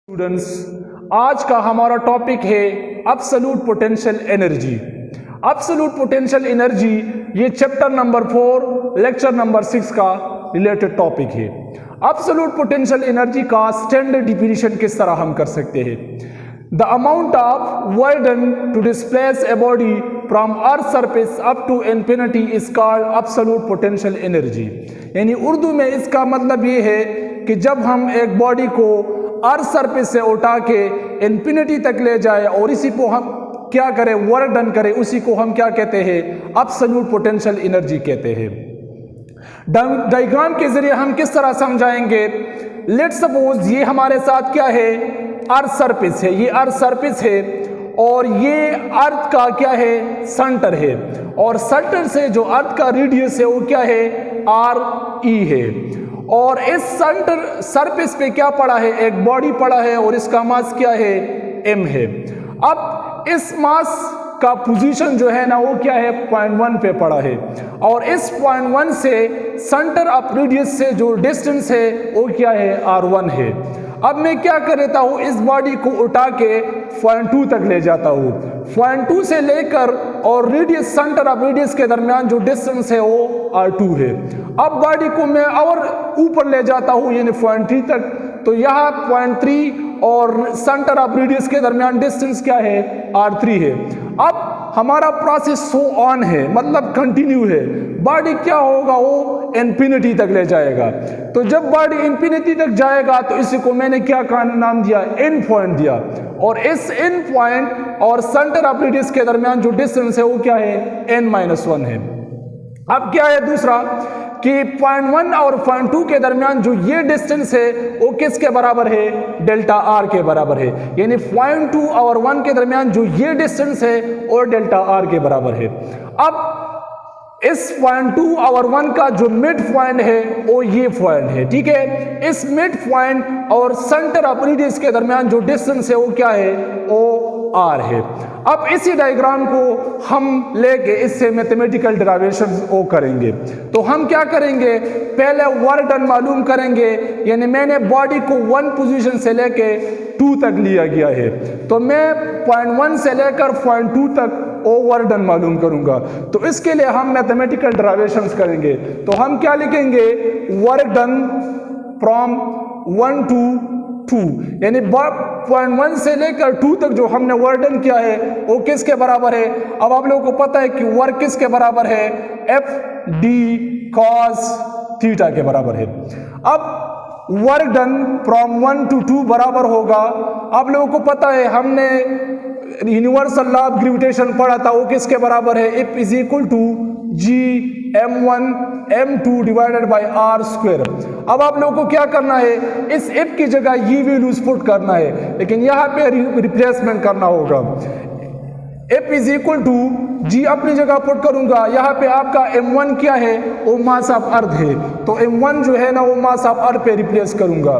Students, आज का हमारा टॉपिक है absolute potential energy. Absolute potential energy ये चैप्टर नंबर 4 लेक्चर नंबर 6 का रिलेटेड टॉपिक है। एब्सोल्यूट पोटेंशियल एनर्जी का स्टैंडर्ड डिफिनीशन किस तरह हम कर सकते हैं? The amount of work done to displace a body from earth surface up to infinity is called absolute potential energy. यानी उर्दू में इसका मतलब ये है कि जब हम एक बॉडी को अर्थ सरफेस से उठा के इन्फिनिटी तक ले जाए और इसी को हम क्या करें, वर्क डन करें, उसी को हम क्या कहते हैं? एब्सोल्यूट पोटेंशियल एनर्जी कहते हैं। डायग्राम के जरिए हम किस तरह समझाएंगे? लेट्स सपोज ये हमारे साथ क्या है? अर्थ सरफेस है। ये अर्थ सरफेस है और ये अर्थ का क्या है? सेंटर है। और सेंटर से जो अर्थ का रेडियस है वो क्या है? RE है। और इस सेंटर सरफेस पे क्या पड़ा है? एक बॉडी पड़ा है और इसका मास क्या है? M है। अब इस मास का पोजीशन जो है ना वो क्या है? 0.1 पे पड़ा है। और इस 0.1 से सेंटर ऑफ रेडियस से जो डिस्टेंस है वो क्या है? R1 है। अब मैं क्या कर लेता हूँ? इस बॉडी को उठा के 0.2 तक ले जाता हूँ। 0.2 से लेकर और रेडियस, सेंटर ऑफ रेडियस के दरमियान जो डिस्टेंस है वो R2 है। अब बॉडी को मैं और ऊपर ले जाता हूँ यानी 0.3 तक, तो यहाँ 0.3 और सेंटर ऑफ रेडियस के दरमियान डिस्टेंस क्या है? R3 है। अब हमारा प्रोसेस सो ऑन है, मतलब कंटिन्यू है। बॉडी क्या होगा? वो इंफिनिटी तक ले जाएगा। तो जब बॉडी इंफिनिटी तक जाएगा तो इसी को मैंने क्या नाम दिया? एंड पॉइंट दिया। और इस एंड पॉइंट और सेंटर ऑफ रेडियस के दरमियान जो डिस्टेंस है वो क्या है? n-1 है। अब क्या है दूसरा कि 0.1 और 0.2 के दरमियान जो ये डिस्टेंस है वो किसके बराबर है? डेल्टा R के बराबर है। यानी 0.2 और 1 के दरमियान जो ये डिस्टेंस है वो डेल्टा R के बराबर है। अब इस 0.2 और 1 का जो मिड पॉइंट है वो ये पॉइंट है, ठीक है। इस मिड पॉइंट और सेंटर ऑफ रेडियस के दरमियान जो डिस्टेंस है वो क्या है? वो R है। अब इसी डायग्राम को हम लेके इससे मैथमेटिकल डेरिवेशन वो करेंगे। तो हम क्या करेंगे? पहले वर्क डन मालूम करेंगे। यानी मैंने बॉडी को 1 पोजीशन से लेके 2 तक लिया गया है, तो मैं 0.1 से लेकर 0.2 तक वर्क डन मालूम करूंगा। तो इसके लिए हम मैथमेटिकल डेरिवेशंस करेंगे। तो हम क्या लिखेंगे? वर्क डन फ्रॉम 1 to 2, यानी 0.1 से लेकर 2 तक जो हमने वर्क डन किया है वो किसके बराबर है? अब आप लोगों को पता है कि वर्क किसके बराबर है? FD cos थीटा के बराबर है। अब वर्क डन फ्रॉम 1 to 2 बराबर होगा, आप लोगों को पता है हमने यूनिवर्सल लॉ ऑफ ग्रेविटेशन पढ़ा था, वो किसके बराबर है? F is equal to Gm1 m2 divided by r²। अब आप लोगों को क्या करना है? इस F की जगह ये वैल्यूज पुट करना है, लेकिन यहाँ पे रिप्लेसमेंट करना होगा। F is equal to G अपनी जगह पुट करूंगा। यहाँ पे आपका M1 क्या है? वो मास ऑफ अर्थ है, तो M1 जो है ना वो मास ऑफ अर्थ पे रिप्लेस करूंगा।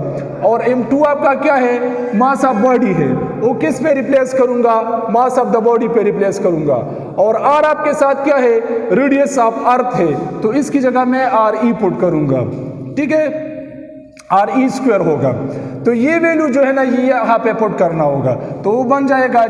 और M2 आपका क्या है? मास ऑफ बॉडी है, वो किस पे रिप्लेस करूंगा? मास ऑफ द बॉडी पे रिप्लेस करूंगा। और R आपके साथ क्या है? रेडियस ऑफ अर्थ है, तो इसकी जगह मैं RE पुट करूंगा, ठीक है। RE² होगा। तो ये वैल्यू जो है ना ये यहाँ पे पुट करना होगा, तो वो बन जाएगा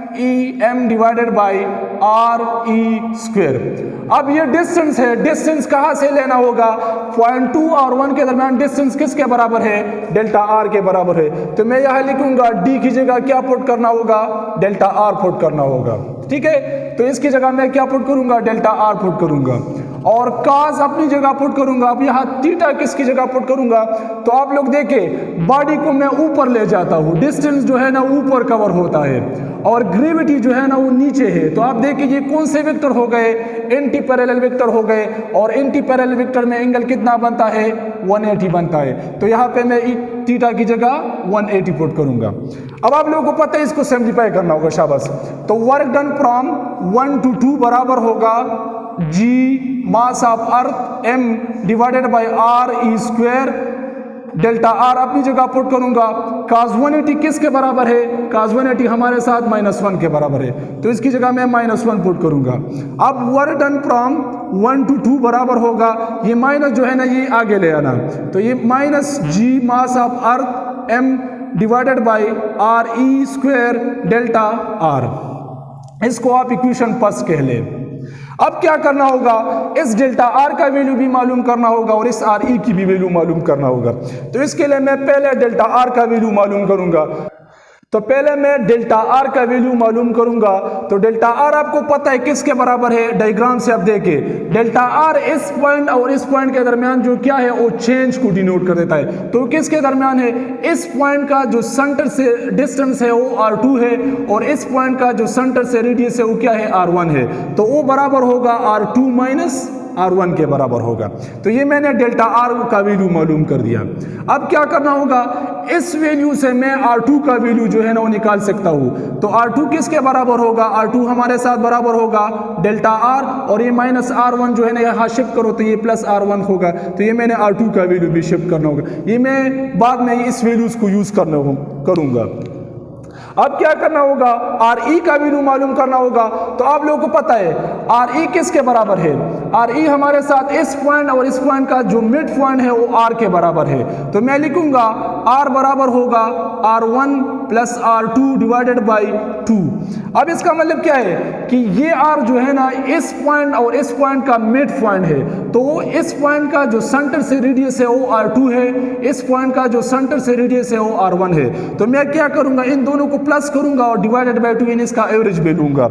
Gm डिवाइडेड बाई RE²। अब ये डिस्टेंस है, डिस्टेंस कहाँ से लेना होगा? 0.2 और 1 के दरमियान डिस्टेंस किसके बराबर है? डेल्टा R के बराबर है। तो मैं यहाँ लिखूंगा D की जगह क्या पुट करना होगा? डेल्टा R पुट करना होगा, ठीक है। तो इसकी जगह मैं क्या पुट करूंगा? डेल्टा R पुट करूंगा। और cos अपनी जगह पुट करूंगा। अब यहाँ थीटा किसकी जगह पुट करूंगा? तो आप लोग देखें, बॉडी को मैं ऊपर ले जाता हूँ, डिस्टेंस जो है ना ऊपर कवर होता है और ग्रेविटी जो है ना वो नीचे है। तो आप देखिए ये कौन से वेक्टर हो गए? एंटी पैरेलल वेक्टर हो गए। और एंटी पैरेलल वेक्टर में एंगल कितना बनता है? 180 बनता है। तो यहाँ पे मैं थीटा की जगह 180 पुट करूंगा। अब आप लोगों को पता है इसको सिंप्लीफाई करना होगा, शाबाश। तो वर्क डन फ्रॉम 1 to 2 बराबर होगा G mass of earth M divided by RE²। Delta R अपनी जगह पुट करूंगा। cos 180 किसके बराबर है? cos 180 हमारे साथ -1 के बराबर है, तो इसकी जगह मैं -1 पुट करूंगा। अब वर्क डन फ्रॉम 1 to 2 बराबर होगा, ये माइनस जो है ना ये आगे ले आना, तो ये minus G mass of earth m divided by R E square delta R. इसको आप इक्वेशन फर्स्ट कह ले। अब क्या करना होगा, इस डेल्टा आर का वैल्यू भी मालूम करना होगा और इस आर ई की भी वैल्यू मालूम करना होगा। तो इसके लिए मैं पहले डेल्टा आर का वैल्यू मालूम करूंगा। तो पहले मैं डेल्टा आर का वैल्यू मालूम करूंगा। तो डेल्टा आर आपको पता है किसके बराबर है, डायग्राम से आप देखिए डेल्टा आर इस पॉइंट और इस पॉइंट के दरमियान जो क्या है वो चेंज को डिनोट कर देता है। तो किसके दरमियान है, इस पॉइंट का जो सेंटर से डिस्टेंस है वो r2 है और इस पॉइंट का जो सेंटर से रेडियस है वो क्या है, r1 है। तो वो बराबर होगा r2 माइनस r1 के बराबर होगा। तो ये मैंने डेल्टा आर का वैल्यू मालूम कर दिया। अब क्या करना होगा, इस वैल्यू से मैं r2 का वैल्यू जो है ना वो निकाल सकता हूँ। तो r2 किसके बराबर होगा, r2 हमारे साथ बराबर होगा डेल्टा आर और ये माइनस r1 जो है ना यहाँ शिफ्ट करो तो ये प्लस r1 होगा। तो ये मैंने r2 का वैल्यू भी शिफ्ट करना होगा, ये मैं बाद में इस वैल्यूज को यूज करूंगा। अब क्या करना होगा, आर ई का वैल्यू मालूम करना होगा। तो आप लोगों को पता है आर ई किसके बराबर है, आर ई हमारे साथ इस पॉइंट और इस पॉइंट का जो मिड पॉइंट है वो आर के बराबर है। तो मैं लिखूंगा आर बराबर होगा r1 plus r2 divided by 2। अब इसका मतलब क्या है कि ये आर जो है ना इस पॉइंट और इस पॉइंट का मिड पॉइंट है। तो इस पॉइंट का जो सेंटर से रेडियस है वो r2 है, इस पॉइंट का जो सेंटर से रेडियस है वो r1 है। तो मैं क्या करूंगा, इन दोनों को प्लस करूंगा और डिवाइडेड बाई 2 इसका एवरेज भी लूंगा।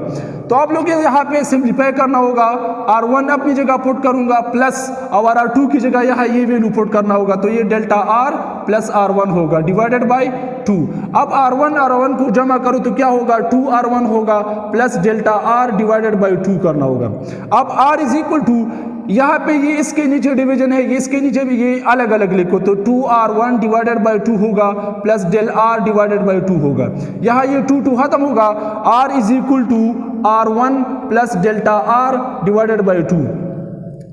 तो आप लोग यहाँ पे सिंप्लीफाई करना होगा, r1 अपनी जगह पुट करूंगा प्लस और r2 की जगह यहाँ ये वैल्यू पुट करना होगा। तो ये डेल्टा r प्लस r1 होगा डिवाइडेड बाई 2। अब r1 को जमा करो तो क्या होगा, 2r1 होगा plus delta r divided by 2 करना होगा। अब r इज इक्वल टू यहाँ पे ये इसके नीचे डिवीजन है, ये इसके नीचे भी ये अलग अलग लिखो तो 2r1 डिवाइडेड बाई 2 होगा plus del r divided by 2 होगा। यहाँ ये 2 खत्म होगा, r is equal to r1 plus delta r divided by 2।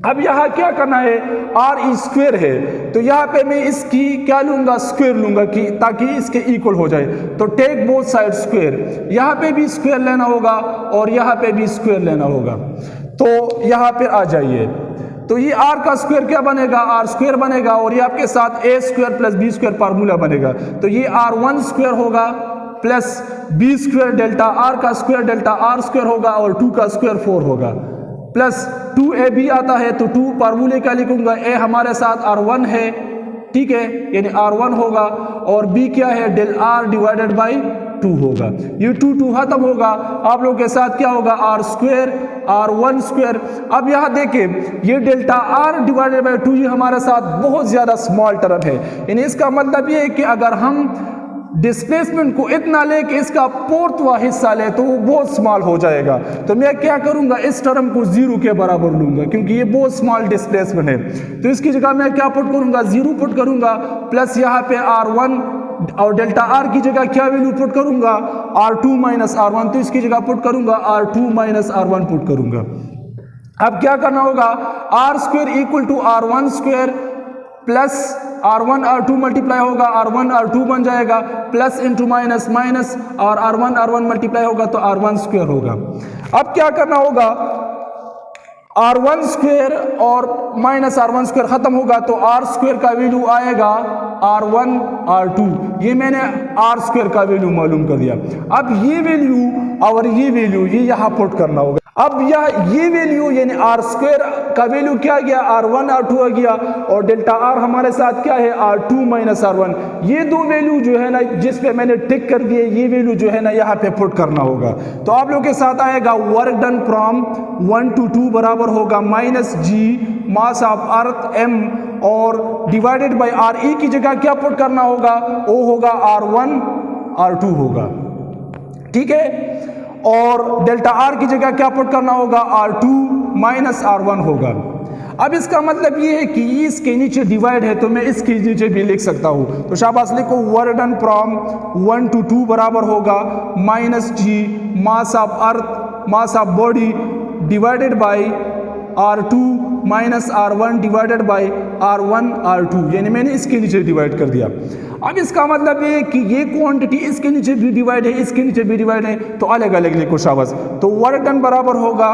अब यहाँ क्या करना है, r ई स्क्वेयर है तो यहाँ पे मैं इसकी क्या लूंगा, स्क्वेयर लूंगा कि ताकि इसके इक्वल हो जाए। तो टेक बोथ साइड स्क्वेयर, यहाँ पे भी स्क्वेयर लेना होगा और यहाँ पे भी स्क्वेयर लेना होगा। तो यहाँ पे आ जाइए, तो ये r का स्क्वायर क्या बनेगा, r स्क्वायर बनेगा और ये आपके साथ a square plus b square formula बनेगा। तो ये r1 स्क्वायर होगा plus b square delta r का स्क्वायर डेल्टा r स्क्वायर होगा और 2 का स्क्वायर 4 होगा प्लस 2ab आता है तो 2 फार्मूले का लिखूंगा, a हमारे साथ r1 है, ठीक है, यानी r1 होगा और b क्या है, डेल r डिवाइडेड बाई 2 होगा। ये 2 खत्म होगा, आप लोग के साथ क्या होगा, r स्क्वायर r1 स्क्वायर। अब यहाँ देखें ये डेल्टा r डिवाइडेड बाई 2 ये हमारे साथ बहुत ज़्यादा स्मॉल टर्म है, यानी इसका मतलब ये है कि अगर हम डिस्प्लेसमेंट को इतना ले कि इसका फोर्थवा हिस्सा ले तो वो बहुत स्मॉल हो जाएगा। तो मैं क्या करूंगा, इस टर्म को 0 के बराबर लूंगा क्योंकि ये बहुत स्मॉल डिस्प्लेसमेंट है। तो इसकी जगह मैं क्या पुट करूंगा, 0 पुट करूंगा प्लस यहाँ पे r1 और डेल्टा r की जगह क्या वैल्यू पुट करूंगा, r2 माइनस r1। तो इसकी जगह पुट करूंगा r2 माइनस r1 पुट करूंगा। अब क्या करना होगा, r square equal to r1 square plus r1 r2 multiply होगा, r1 r2 बन जाएगा प्लस इंटू माइनस माइनस और r1 मल्टीप्लाई होगा तो r1 स्क्वायर होगा। अब क्या करना होगा, r1 स्क्वायर और माइनस r1 स्क्वायर खत्म होगा तो r स्क्वायर का वैल्यू आएगा r1 r2। ये मैंने r स्क्वायर का वैल्यू मालूम कर दिया। अब ये वैल्यू और ये वैल्यू ये यहाँ पुट करना होगा। अब ये वैल्यू यानी r स्क्वायर का वैल्यू क्या गया, r1 r2 आ गया और डेल्टा r हमारे साथ क्या है, r2 माइनस r1। ये दो वैल्यू जो है ना जिस पे मैंने टिक कर दिए ये वैल्यू जो है ना यहाँ पे पुट करना होगा। तो आप लोग के साथ आएगा वर्क डन फ्रॉम 1 to 2 बराबर होगा minus G mass of earth m और डिवाइडेड बाई आर ई की जगह क्या पुट करना होगा, वो होगा r1 r2 होगा, ठीक है, और डेल्टा r की जगह क्या पुट करना होगा, r2 माइनस r1 होगा। अब इसका मतलब ये है कि इसके नीचे डिवाइड है तो मैं इसके नीचे भी लिख सकता हूँ। तो शाबाश लिखो, वर्क डन फ्रॉम 1 to 2 बराबर होगा minus G mass of earth mass of body divided by r2 minus r1 divided by r1 r2, यानी मैंने इसके नीचे डिवाइड कर दिया। अब इसका मतलब ये कि ये क्वांटिटी इसके नीचे भी डिवाइड है, इसके नीचे भी डिवाइड है, तो अलग अलग लिखो शाबाश। तो वर्क डन बराबर होगा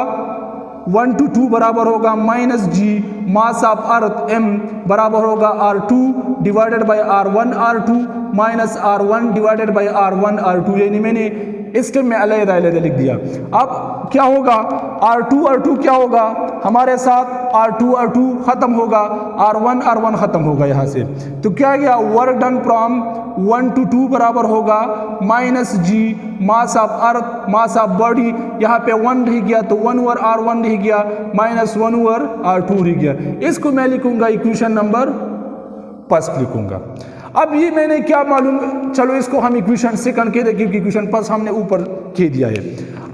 1 to 2 बराबर होगा minus G mass of earth m बराबर होगा R2 divided by R1 R2 minus R1 divided by R1 R2, यानी मैंने इस टाइम में अलग-अलग लिख दिया। अब क्या होगा, R2 क्या होगा हमारे साथ, R2 खत्म होगा, R1 खत्म होगा यहाँ से। तो क्या गया, वर्क डन फ्रॉम 1 to 2 बराबर होगा minus G mass of earth mass of body, यहाँ पे 1 रह गया तो 1 ओवर R1 रह गया माइनस 1 ओवर R2 रह गया। इसको मैं लिखूंगा इक्वेशन नंबर फर्स्ट लिखूंगा। अब ये मैंने क्या मालूम, चलो इसको हम इक्वेशन सेकंड कह दें क्योंकि इक्वेशन फर्स्ट हमने ऊपर कह दिया है।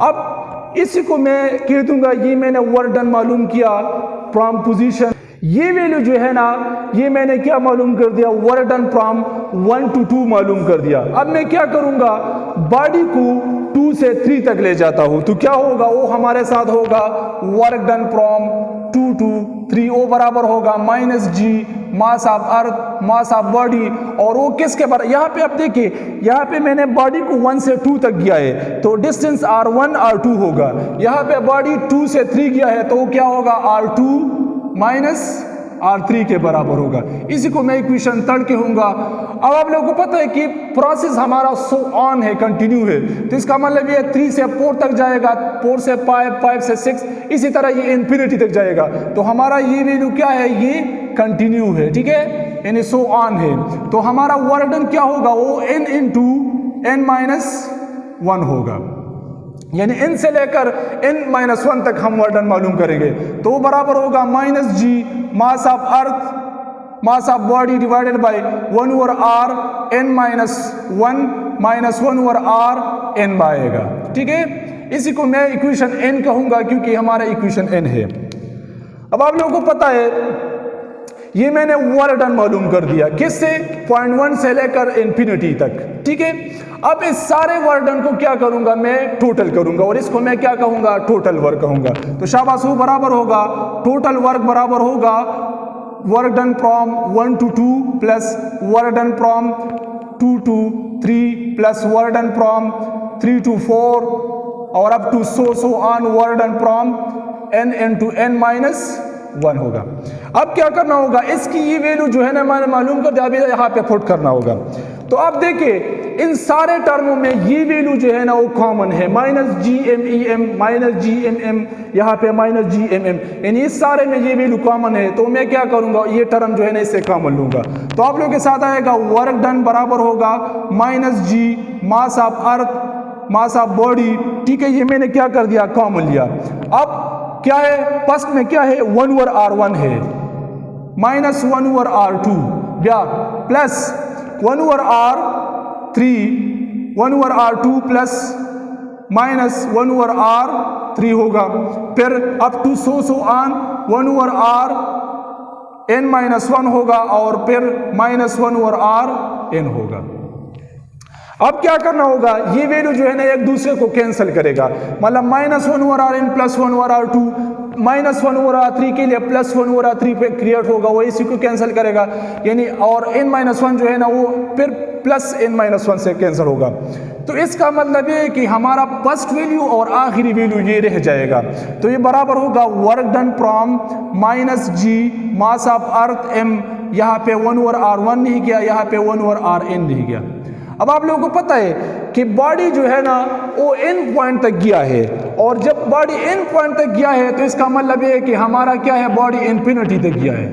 अब इसी को मैं कह दूंगा ये मैंने वर्क डन मालूम किया फ्रॉम पोजीशन, ये वैल्यू जो है ना ये मैंने क्या मालूम कर दिया, वर्क डन फ्रॉम 1 to 2 मालूम कर दिया। अब मैं क्या करूंगा, बॉडी को 2 से 3 तक ले जाता हूं, तो क्या होगा, वो हमारे साथ होगा वर्क डन फ्रॉम 2 to 3, वो बराबर होगा minus G mass of earth mass of body, और वो किसके बराबर, यहाँ पे आप देखिए यहाँ पे मैंने बॉडी को 1 से 2 तक गया है तो डिस्टेंस R1 R2 होगा, यहाँ पे बॉडी 2 से 3 गया है तो क्या होगा R2 माइनस R3 के बराबर होगा। इसी को मैं इक्वेशन थर्ड कहूंगा। अब आप लोगों को पता है कि प्रोसेस हमारा सो ऑन है, कंटिन्यू है, तो इसका मतलब ये 3 से 4 तक जाएगा, 4 से 5, 5 से 6, इसी तरह ये इन्फिनिटी तक जाएगा। तो हमारा ये वैल्यू क्या है, ये कंटिन्यू है, ठीक है, यानी सो ऑन है। तो हमारा वर्क डन क्या होगा, वो n इंटू n माइनस 1 होगा, यानी n से लेकर n माइनस 1 तक हम वर्क डन मालूम करेंगे। तो वो बराबर होगा minus G mass of earth mass of body divided by 1 over r n minus 1 over r n आएगा, ठीक है। इसी को मैं इक्वेशन n कहूंगा क्योंकि हमारा इक्वेशन n है। अब आप लोगों को पता है ये मैंने वर्क डन मालूम कर दिया किससे, 0.1 से लेकर इन्फिनिटी तक, ठीक है। अब इस सारे वर्क डन को क्या करूंगा, मैं टोटल करूंगा और इसको मैं क्या कहूंगा, टोटल वर्क कहूंगा। तो शाबाश, वो बराबर होगा टोटल वर्क बराबर होगा work done from 1 to 2 plus work done from 2 to 3 plus work done from 3 to 4 और up to so on work done from n into n minus 1 होगा। अब क्या करना होगा, इसकी ये वैल्यू जो है ना मैंने मालूम कर दिया, अभी यहाँ पे पुट करना होगा। तो अब देखिए इन सारे टर्मों में ये वैल्यू जो है ना वो कॉमन है, माइनस जी एम एम, यहाँ पे माइनस जी एम एम, यानी इस सारे में ये वैल्यू कॉमन है। तो मैं क्या करूंगा, ये टर्म जो है ना इससे कॉमन लूंगा। तो आप लोगों के साथ आएगा वर्क डन बराबर होगा minus G mass of earth mass of body, ठीक है, ये मैंने क्या कर दिया, कॉमन लिया। अब क्या है, फर्स्ट में क्या है, 1 ओवर R1 है माइनस 1 ओवर R2 या plus 1 over R3 1 over R2 plus minus 1 over R3 होगा, फिर up to so on 1 over R n minus 1 होगा और फिर माइनस 1 ओवर R n होगा। अब क्या करना होगा, ये वैल्यू जो है ना एक दूसरे को कैंसिल करेगा, मतलब minus 1 over R n plus 1 over R2 minus 1 over R3 के लिए प्लस 1 ओवर R3 पे क्रिएट होगा, वो इसी को कैंसिल करेगा, यानी और n माइनस 1 जो है ना वो फिर प्लस n माइनस 1 से कैंसिल होगा। तो इसका मतलब ये है कि हमारा फर्स्ट वैल्यू और आखिरी वैल्यू ये रह जाएगा। तो ये बराबर होगा work done from minus G mass of earth m, यहाँ पे 1 ओवर R1 नहीं गया, यहाँ पे 1 ओवर Rn नहीं गया। अब आप लोगों को पता है कि बॉडी जो है ना वो n पॉइंट तक गया है, और जब बॉडी n पॉइंट तक गया है तो इसका मतलब ये है कि हमारा क्या है, बॉडी इन्फिनिटी तक गया है,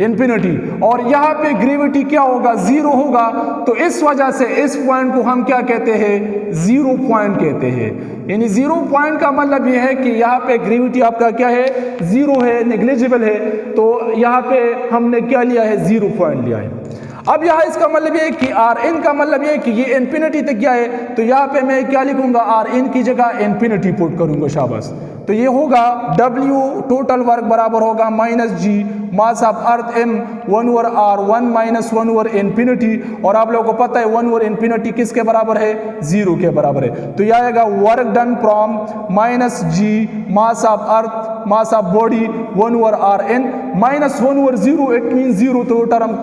इन्फिनिटी, और यहाँ पे ग्रेविटी क्या होगा, 0 होगा। तो इस वजह से इस पॉइंट को हम क्या कहते हैं, 0 पॉइंट कहते हैं। यानी 0 पॉइंट का मतलब ये है कि यहाँ पे ग्रेविटी आपका क्या है, 0 है, नेग्लिजिबल है। तो यहाँ पे हमने क्या लिया है, 0 पॉइंट लिया है। अब यहाँ इसका मतलब ये है कि Rn का मतलब ये है कि ये इन्फिनिटी तक गया है, तो यहाँ पे मैं क्या लिखूंगा, Rn की जगह इन्फिनिटी पुट करूंगा, शाबाश। तो ये होगा W टोटल वर्क बराबर होगा minus G mass of earth m 1 over R1 minus 1 over infinity, और आप लोगों को पता है 1 ओवर इन्फिनिटी किसके बराबर है, 0 के बराबर है। तो यह आएगा work done from minus G mass of earth mass of body 1 over Rn minus 1 over 0, it mean 0, तो टर्म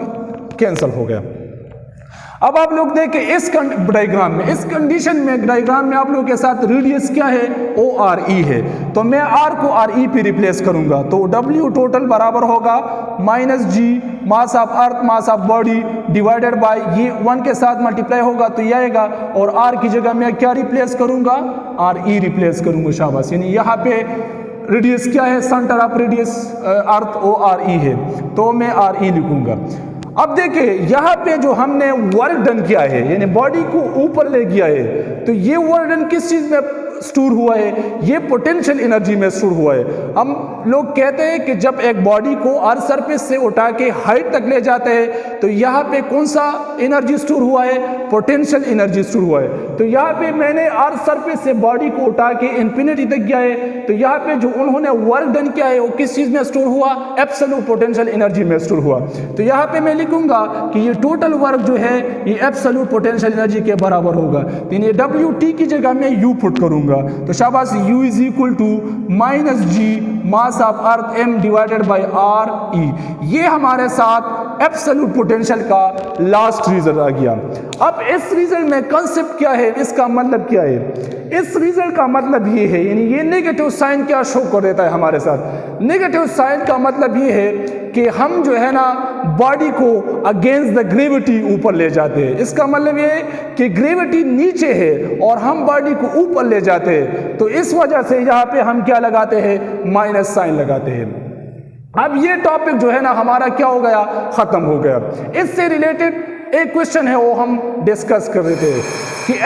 कैंसिल हो गया। अब आप लोग देखें इस डायग्राम में, इस कंडीशन में डायग्राम में आप लोगों के साथ रेडियस क्या है, ORE है, तो मैं R को RE पे रिप्लेस करूंगा, तो W टोटल बराबर होगा -G mass of earth mass of body divided bye, ये 1 के साथ मल्टीप्लाई होगा तो ये आएगा, और R की जगह मैं क्या रिप्लेस करूंगा, RE रिप्लेस करूंगा, शाबाश। यानी यहाँ पे रेडियस क्या है, centre of radius earth ORE है, तो मैं RE लिखूंगा। अब देखिए यहाँ पे जो हमने वर्क डन किया है, यानी बॉडी को ऊपर ले गया है, तो ये वर्क डन किस चीज में स्टोर हुआ है, ये पोटेंशियल एनर्जी में स्टोर हुआ है। हम लोग कहते हैं कि जब एक बॉडी को अर्थ सरफेस से उठा के हाइट तक ले जाते हैं तो यहाँ पे कौन सा एनर्जी स्टोर हुआ है, पोटेंशियल एनर्जी स्टोर हुआ है। तो यहाँ पे मैंने अर्थ सरफेस से बॉडी को उठा के इंफिनिटी तक गया है, तो यहाँ पे जो उन्होंने वर्क डन किया है वो किस चीज में स्टोर हुआ, एब्सोल्यूट पोटेंशियल एनर्जी में स्टोर हुआ। तो यहाँ पे मैं लिखूंगा कि ये टोटल वर्क जो है ये एब्सोल्यूट पोटेंशियल एनर्जी के बराबर होगा, तो ये WT की जगह में U पुट करूंगा, तो शाबाश, U is equal to -G mass of earth M divided by RE। ये हमारे साथ एब्सोल्यूट पोटेंशियल का लास्ट रिजल्ट आ गया। अब इस रिजल्ट में कंसेप्ट क्या है, इसका मतलब क्या है, इस रिजल्ट का मतलब ये है, यानी ये नेगेटिव साइन क्या शो कर देता है हमारे साथ, नेगेटिव साइन का मतलब ये है कि हम जो है ना बॉडी को अगेंस्ट द ग्रेविटी ऊपर ले जाते हैं। इसका मतलब ये है कि ग्रेविटी नीचे है और हम बॉडी को ऊपर ले जाते हैं, तो इस वजह से यहाँ पे हम क्या लगाते हैं, माइनस साइन लगाते हैं। अब ये टॉपिक जो है ना हमारा क्या हो गया, खत्म हो गया। इससे रिलेटेड एक क्वेश्चन है वो हम डिस्कस कर रहे थे कि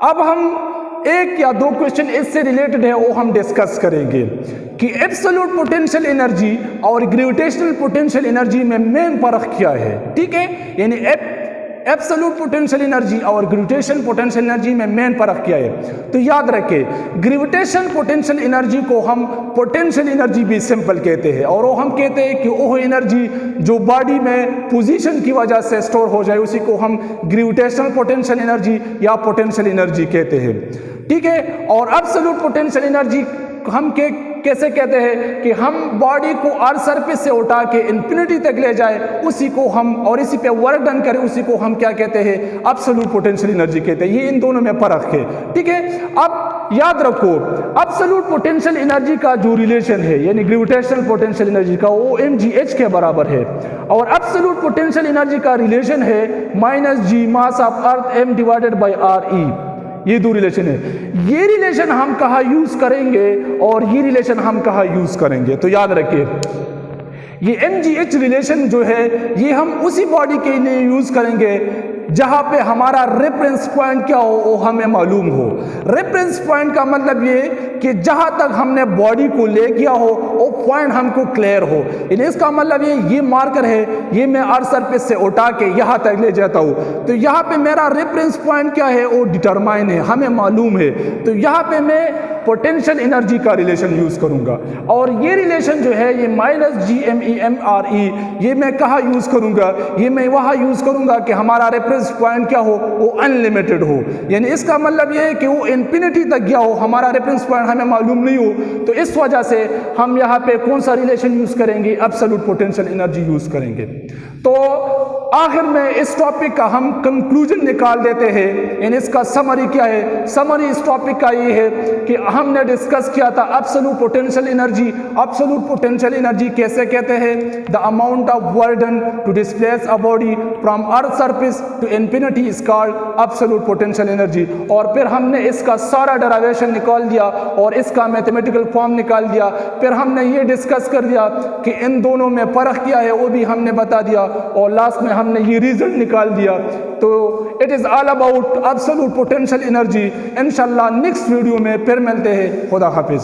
अब हम एक या दो क्वेश्चन इससे रिलेटेड है वो हम डिस्कस करेंगे कि एब्सोल्यूट पोटेंशियल एनर्जी और ग्रेविटेशनल पोटेंशियल एनर्जी में मेन फर्क क्या है। ठीक है, यानी एब्सोल्यूट पोटेंशियल एनर्जी और ग्रेविटेशन पोटेंशियल एनर्जी में मेन फर्क क्या है। तो याद रखें, ग्रेविटेशन पोटेंशियल एनर्जी को हम पोटेंशियल एनर्जी भी सिंपल कहते हैं, और वो हम कहते हैं कि वो एनर्जी जो बॉडी में पोजीशन की वजह से स्टोर हो जाए उसी को हम ग्रेविटेशनल पोटेंशियल एनर्जी या पोटेंशियल एनर्जी कहते हैं। ठीक है, और एब्सोल्यूट पोटेंशियल एनर्जी हम कैसे कहते हैं कि हम बॉडी को अर्थ सरफेस से उठा के इंफिनिटी तक ले जाए उसी को हम, और इसी पे वर्क डन करें उसी को हम क्या कहते हैं, एब्सोल्यूट पोटेंशियल एनर्जी कहते हैं। ये इन दोनों में फर्क है। ठीक है, अब याद रखो एब्सोल्यूट पोटेंशियल एनर्जी का जो रिलेशन है यानी ग्रेविटेशनल पोटेंशियल एनर्जी का वो mgh के बराबर है, और एब्सोल्यूट पोटेंशियल एनर्जी का रिलेशन है -G mass of earth M divided by RE। ये दो रिलेशन है। ये रिलेशन हम कहाँ यूज करेंगे और ये रिलेशन हम कहाँ यूज करेंगे, तो याद रखिए ये mgh रिलेशन जो है ये हम उसी बॉडी के लिए यूज करेंगे जहां पे हमारा रेफरेंस पॉइंट क्या हो वो हमें मालूम हो। रेफरेंस पॉइंट का मतलब ये कि जहां तक हमने बॉडी को ले गया हो वो पॉइंट हमको क्लियर हो। इसका मतलब ये मार्कर है, ये मैं अर्थ सरफेस से उठा के यहां तक ले जाता हूं, तो यहां पे मेरा रेफरेंस पॉइंट क्या है वो डिटरमाइन है, हमें मालूम है। तो यहां पे मैं पोटेंशियल एनर्जी का रिलेशन यूज करूंगा, और ये रिलेशन जो है ये -GMEMRE ये मैं कहाँ यूज करूंगा, ये मैं वहां यूज करूंगा कि हमारा रेफरेंस पॉइंट क्या हो वो अनलिमिटेड हो। यानी इसका मतलब ये है कि वो इंफिनिटी तक गया हो, हमारा रेफरेंस पॉइंट हमें मालूम नहीं हो, तो इस वजह से हम यहाँ पे कौन सा रिलेशन यूज करेंगे, एब्सोल्यूट पोटेंशियल एनर्जी यूज करेंगे। तो आखिर में इस टॉपिक का हम कंक्लूजन निकाल देते हैं, यानी इसका समरी क्या है। समरी इस टॉपिक का ये है कि हमने डिस्कस किया था absolute potential energy. Absolute potential energy कैसे कहते हैं, the amount of work done to displace a body from earth surface to infinity is called absolute potential energy. और फिर हमने इसका सारा डेरिवेशन निकाल दिया और इसका मैथमेटिकल फॉर्म निकाल दिया। फिर हमने ये डिस्कस कर दिया कि इन दोनों में फर्क क्या है वो भी हमने बता दिया, और लास्ट में हमने ये रिजल्ट निकाल दिया। तो it is all about absolute potential energy. इंशाल्लाह नेक्स्ट वीडियो में फिर मिलते हैं। खुदा हाफिज।